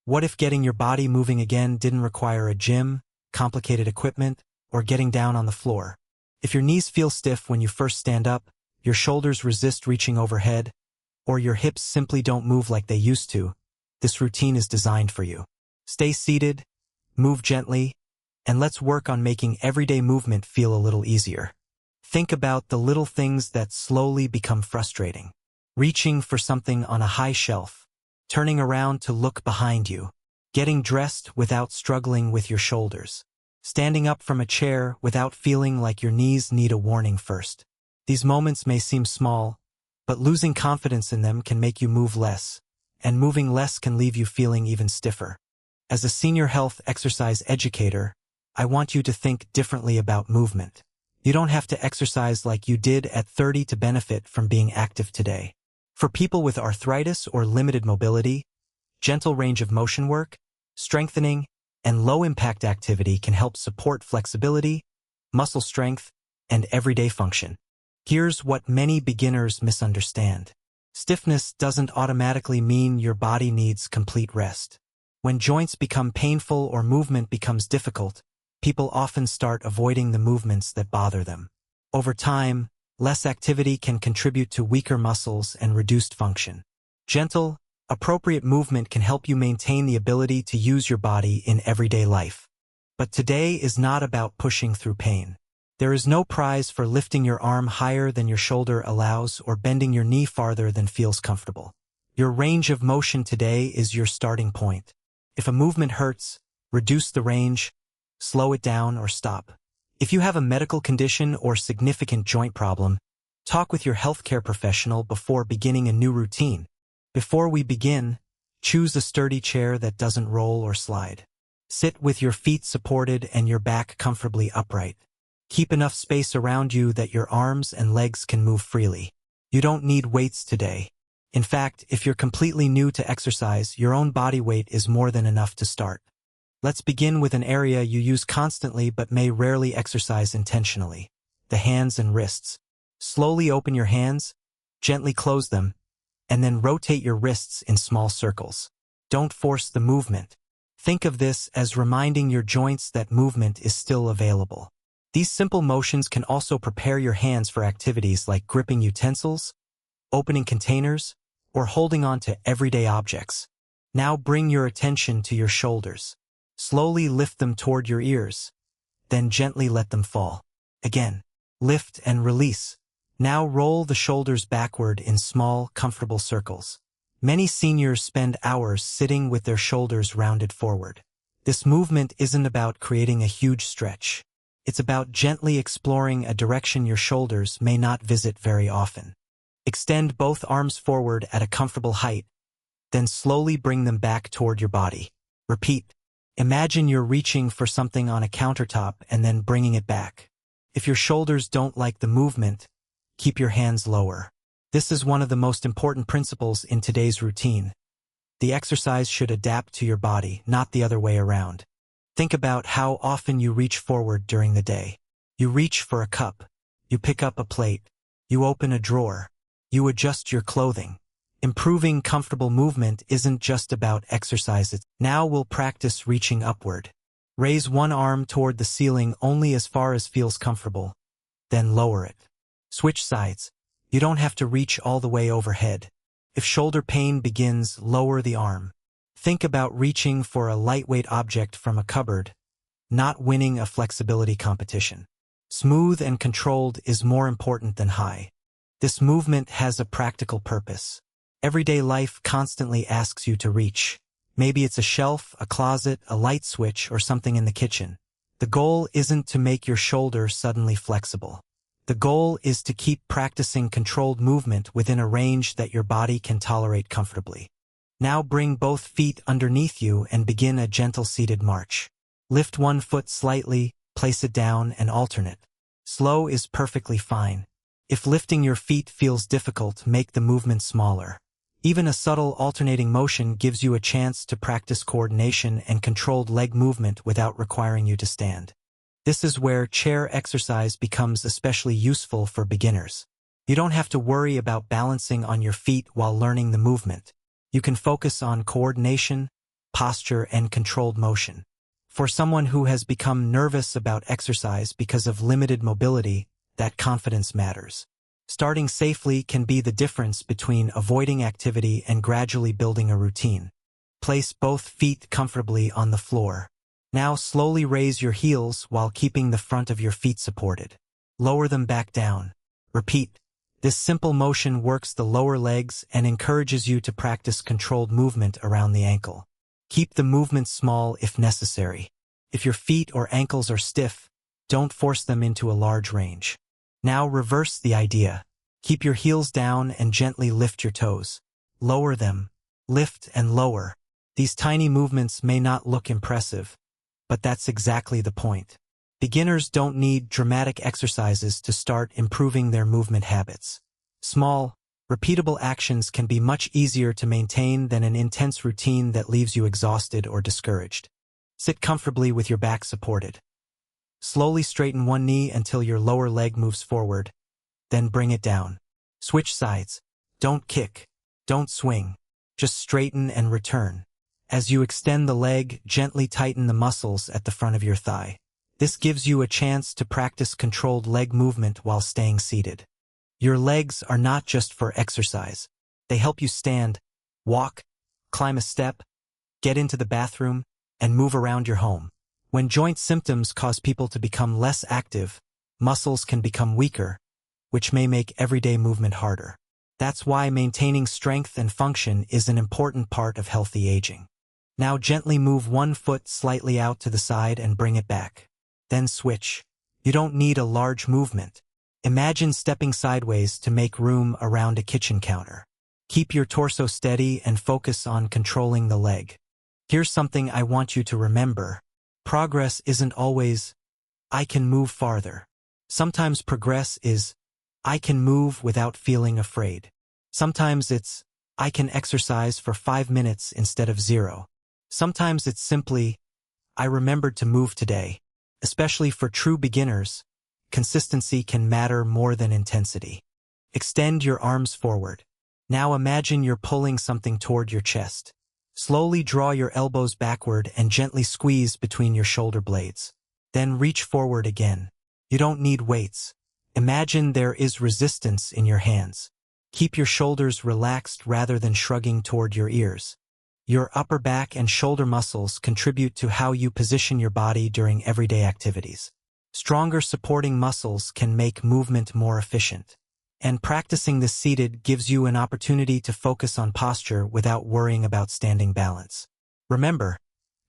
What if getting your body moving again didn't require a gym, complicated equipment, or getting down on the floor? If your knees feel stiff when you first stand up, your shoulders resist reaching overhead, or your hips simply don't move like they used to, this routine is designed for you. Stay seated, move gently, and let's work on making everyday movement feel a little easier. Think about the little things that slowly become frustrating. Reaching for something on a high shelf, turning around to look behind you, getting dressed without struggling with your shoulders, standing up from a chair without feeling like your knees need a warning first. These moments may seem small, but losing confidence in them can make you move less, and moving less can leave you feeling even stiffer. As a senior health exercise educator, I want you to think differently about movement. You don't have to exercise like you did at 30 to benefit from being active today. For people with arthritis or limited mobility, gentle range of motion work, strengthening, and low-impact activity can help support flexibility, muscle strength, and everyday function. Here's what many beginners misunderstand. Stiffness doesn't automatically mean your body needs complete rest. When joints become painful or movement becomes difficult, people often start avoiding the movements that bother them. Over time, less activity can contribute to weaker muscles and reduced function. Gentle, appropriate movement can help you maintain the ability to use your body in everyday life. But today is not about pushing through pain. There is no prize for lifting your arm higher than your shoulder allows or bending your knee farther than feels comfortable. Your range of motion today is your starting point. If a movement hurts, reduce the range, slow it down, or stop. If you have a medical condition or significant joint problem, talk with your healthcare professional before beginning a new routine. Before we begin, choose a sturdy chair that doesn't roll or slide. Sit with your feet supported and your back comfortably upright. Keep enough space around you that your arms and legs can move freely. You don't need weights today. In fact, if you're completely new to exercise, your own body weight is more than enough to start. Let's begin with an area you use constantly but may rarely exercise intentionally: the hands and wrists. Slowly open your hands, gently close them, and then rotate your wrists in small circles. Don't force the movement. Think of this as reminding your joints that movement is still available. These simple motions can also prepare your hands for activities like gripping utensils, opening containers, or holding on to everyday objects. Now bring your attention to your shoulders. Slowly lift them toward your ears, then gently let them fall. Again, lift and release. Now roll the shoulders backward in small, comfortable circles. Many seniors spend hours sitting with their shoulders rounded forward. This movement isn't about creating a huge stretch. It's about gently exploring a direction your shoulders may not visit very often. Extend both arms forward at a comfortable height, then slowly bring them back toward your body. Repeat. Imagine you're reaching for something on a countertop and then bringing it back. If your shoulders don't like the movement, keep your hands lower. This is one of the most important principles in today's routine. The exercise should adapt to your body, not the other way around. Think about how often you reach forward during the day. You reach for a cup. You pick up a plate. You open a drawer. You adjust your clothing. Improving comfortable movement isn't just about exercises. Now we'll practice reaching upward. Raise one arm toward the ceiling only as far as feels comfortable. Then lower it. Switch sides. You don't have to reach all the way overhead. If shoulder pain begins, lower the arm. Think about reaching for a lightweight object from a cupboard, not winning a flexibility competition. Smooth and controlled is more important than high. This movement has a practical purpose. Everyday life constantly asks you to reach. Maybe it's a shelf, a closet, a light switch, or something in the kitchen. The goal isn't to make your shoulder suddenly flexible. The goal is to keep practicing controlled movement within a range that your body can tolerate comfortably. Now bring both feet underneath you and begin a gentle seated march. Lift one foot slightly, place it down, and alternate. Slow is perfectly fine. If lifting your feet feels difficult, make the movement smaller. Even a subtle alternating motion gives you a chance to practice coordination and controlled leg movement without requiring you to stand. This is where chair exercise becomes especially useful for beginners. You don't have to worry about balancing on your feet while learning the movement. You can focus on coordination, posture, and controlled motion. For someone who has become nervous about exercise because of limited mobility, that confidence matters. Starting safely can be the difference between avoiding activity and gradually building a routine. Place both feet comfortably on the floor. Now slowly raise your heels while keeping the front of your feet supported. Lower them back down. Repeat. This simple motion works the lower legs and encourages you to practice controlled movement around the ankle. Keep the movements small if necessary. If your feet or ankles are stiff, don't force them into a large range. Now reverse the idea. Keep your heels down and gently lift your toes. Lower them. Lift and lower. These tiny movements may not look impressive, but that's exactly the point. Beginners don't need dramatic exercises to start improving their movement habits. Small, repeatable actions can be much easier to maintain than an intense routine that leaves you exhausted or discouraged. Sit comfortably with your back supported. Slowly straighten one knee until your lower leg moves forward, then bring it down. Switch sides. Don't kick. Don't swing. Just straighten and return. As you extend the leg, gently tighten the muscles at the front of your thigh. This gives you a chance to practice controlled leg movement while staying seated. Your legs are not just for exercise. They help you stand, walk, climb a step, get into the bathroom, and move around your home. When joint symptoms cause people to become less active, muscles can become weaker, which may make everyday movement harder. That's why maintaining strength and function is an important part of healthy aging. Now gently move one foot slightly out to the side and bring it back. Then switch. You don't need a large movement. Imagine stepping sideways to make room around a kitchen counter. Keep your torso steady and focus on controlling the leg. Here's something I want you to remember. Progress isn't always, I can move farther. Sometimes progress is, I can move without feeling afraid. Sometimes it's, I can exercise for 5 minutes instead of 0. Sometimes it's simply, I remembered to move today. Especially for true beginners, consistency can matter more than intensity. Extend your arms forward. Now imagine you're pulling something toward your chest. Slowly draw your elbows backward and gently squeeze between your shoulder blades. Then reach forward again. You don't need weights. Imagine there is resistance in your hands. Keep your shoulders relaxed rather than shrugging toward your ears. Your upper back and shoulder muscles contribute to how you position your body during everyday activities. Stronger supporting muscles can make movement more efficient. And practicing this seated gives you an opportunity to focus on posture without worrying about standing balance. Remember,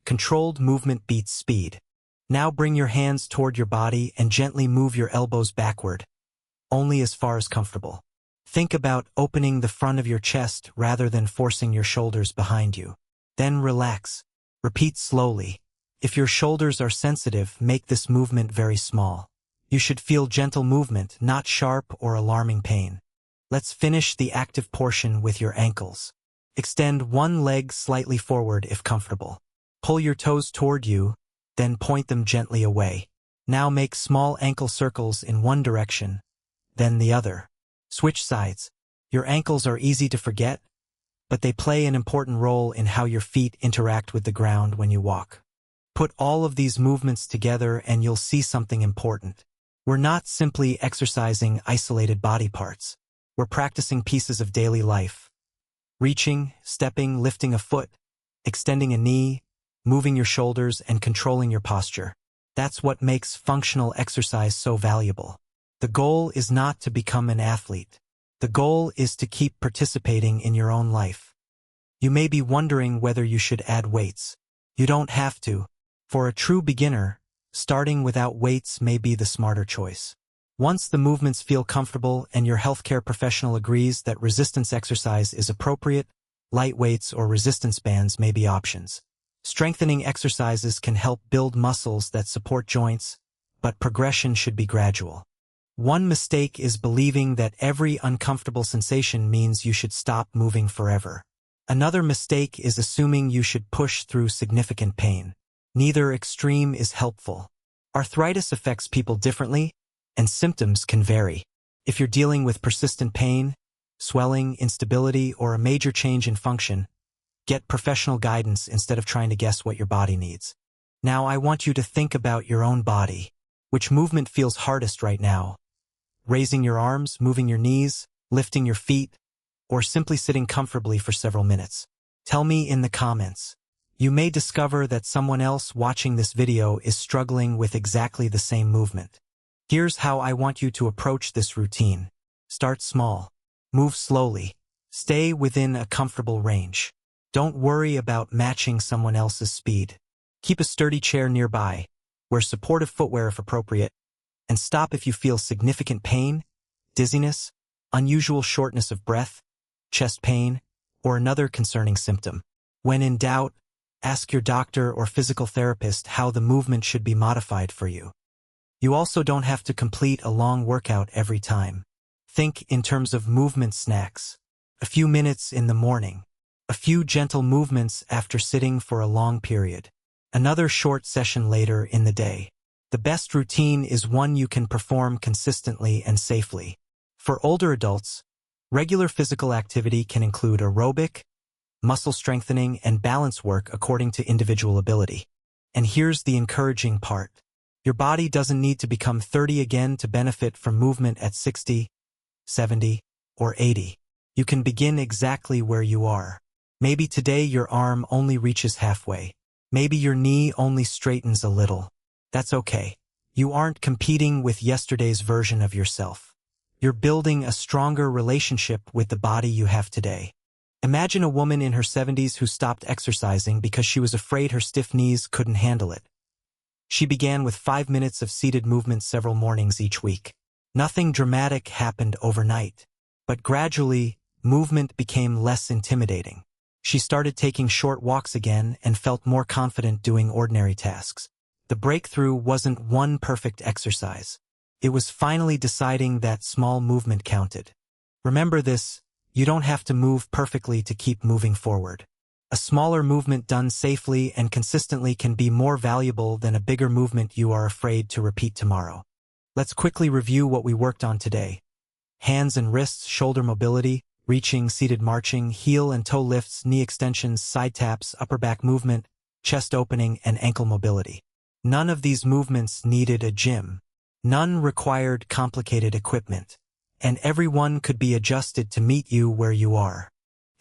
controlled movement beats speed. Now bring your hands toward your body and gently move your elbows backward, only as far as comfortable. Think about opening the front of your chest rather than forcing your shoulders behind you. Then relax. Repeat slowly. If your shoulders are sensitive, make this movement very small. You should feel gentle movement, not sharp or alarming pain. Let's finish the active portion with your ankles. Extend one leg slightly forward if comfortable. Pull your toes toward you, then point them gently away. Now make small ankle circles in one direction, then the other. Switch sides. Your ankles are easy to forget, but they play an important role in how your feet interact with the ground when you walk. Put all of these movements together and you'll see something important. We're not simply exercising isolated body parts. We're practicing pieces of daily life. Reaching, stepping, lifting a foot, extending a knee, moving your shoulders, and controlling your posture. That's what makes functional exercise so valuable. The goal is not to become an athlete. The goal is to keep participating in your own life. You may be wondering whether you should add weights. You don't have to. For a true beginner, starting without weights may be the smarter choice. Once the movements feel comfortable and your healthcare professional agrees that resistance exercise is appropriate, light weights or resistance bands may be options. Strengthening exercises can help build muscles that support joints, but progression should be gradual. One mistake is believing that every uncomfortable sensation means you should stop moving forever. Another mistake is assuming you should push through significant pain. Neither extreme is helpful. Arthritis affects people differently, and symptoms can vary. If you're dealing with persistent pain, swelling, instability, or a major change in function, Get professional guidance instead of trying to guess what your body needs. Now I want you to think about your own body. Which movement feels hardest right now? Raising your arms, moving your knees, lifting your feet, or simply sitting comfortably for several minutes? Tell me in the comments. You may discover that someone else watching this video is struggling with exactly the same movement. Here's how I want you to approach this routine. Start small. Move slowly. Stay within a comfortable range. Don't worry about matching someone else's speed. Keep a sturdy chair nearby. Wear supportive footwear if appropriate. And stop if you feel significant pain, dizziness, unusual shortness of breath, chest pain, or another concerning symptom. When in doubt, ask your doctor or physical therapist how the movement should be modified for you. You also don't have to complete a long workout every time. Think in terms of movement snacks. A few minutes in the morning. A few gentle movements after sitting for a long period. Another short session later in the day. The best routine is one you can perform consistently and safely. For older adults, regular physical activity can include aerobic, muscle strengthening, and balance work according to individual ability. And here's the encouraging part. Your body doesn't need to become 30 again to benefit from movement at 60, 70, or 80. You can begin exactly where you are. Maybe today your arm only reaches halfway. Maybe your knee only straightens a little. That's okay. You aren't competing with yesterday's version of yourself. You're building a stronger relationship with the body you have today. Imagine a woman in her 70s who stopped exercising because she was afraid her stiff knees couldn't handle it. She began with 5 minutes of seated movement several mornings each week. Nothing dramatic happened overnight, but gradually, movement became less intimidating. She started taking short walks again and felt more confident doing ordinary tasks. The breakthrough wasn't one perfect exercise. It was finally deciding that small movement counted. Remember this, you don't have to move perfectly to keep moving forward. A smaller movement done safely and consistently can be more valuable than a bigger movement you are afraid to repeat tomorrow. Let's quickly review what we worked on today. Hands and wrists, shoulder mobility, reaching, seated marching, heel and toe lifts, knee extensions, side taps, upper back movement, chest opening, and ankle mobility. None of these movements needed a gym. None required complicated equipment. And everyone could be adjusted to meet you where you are.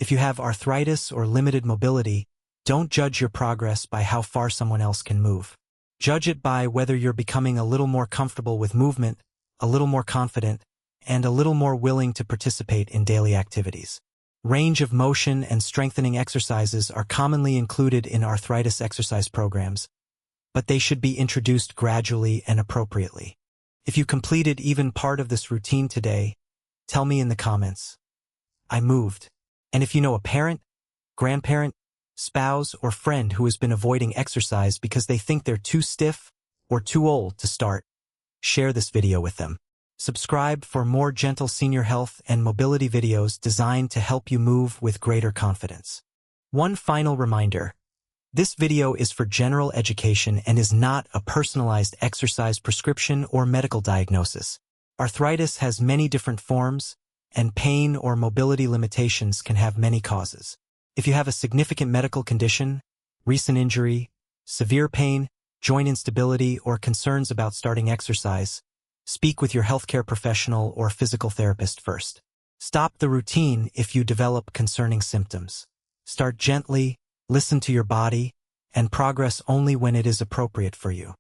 If you have arthritis or limited mobility, don't judge your progress by how far someone else can move. Judge it by whether you're becoming a little more comfortable with movement, a little more confident, and a little more willing to participate in daily activities. Range of motion and strengthening exercises are commonly included in arthritis exercise programs, but they should be introduced gradually and appropriately. If you completed even part of this routine today, tell me in the comments. I moved. And if you know a parent, grandparent, spouse, or friend who has been avoiding exercise because they think they're too stiff or too old to start, share this video with them. Subscribe for more gentle senior health and mobility videos designed to help you move with greater confidence. One final reminder. This video is for general education and is not a personalized exercise prescription or medical diagnosis. Arthritis has many different forms, and pain or mobility limitations can have many causes. If you have a significant medical condition, recent injury, severe pain, joint instability, or concerns about starting exercise, speak with your healthcare professional or physical therapist first. Stop the routine if you develop concerning symptoms. Start gently, listen to your body, and progress only when it is appropriate for you.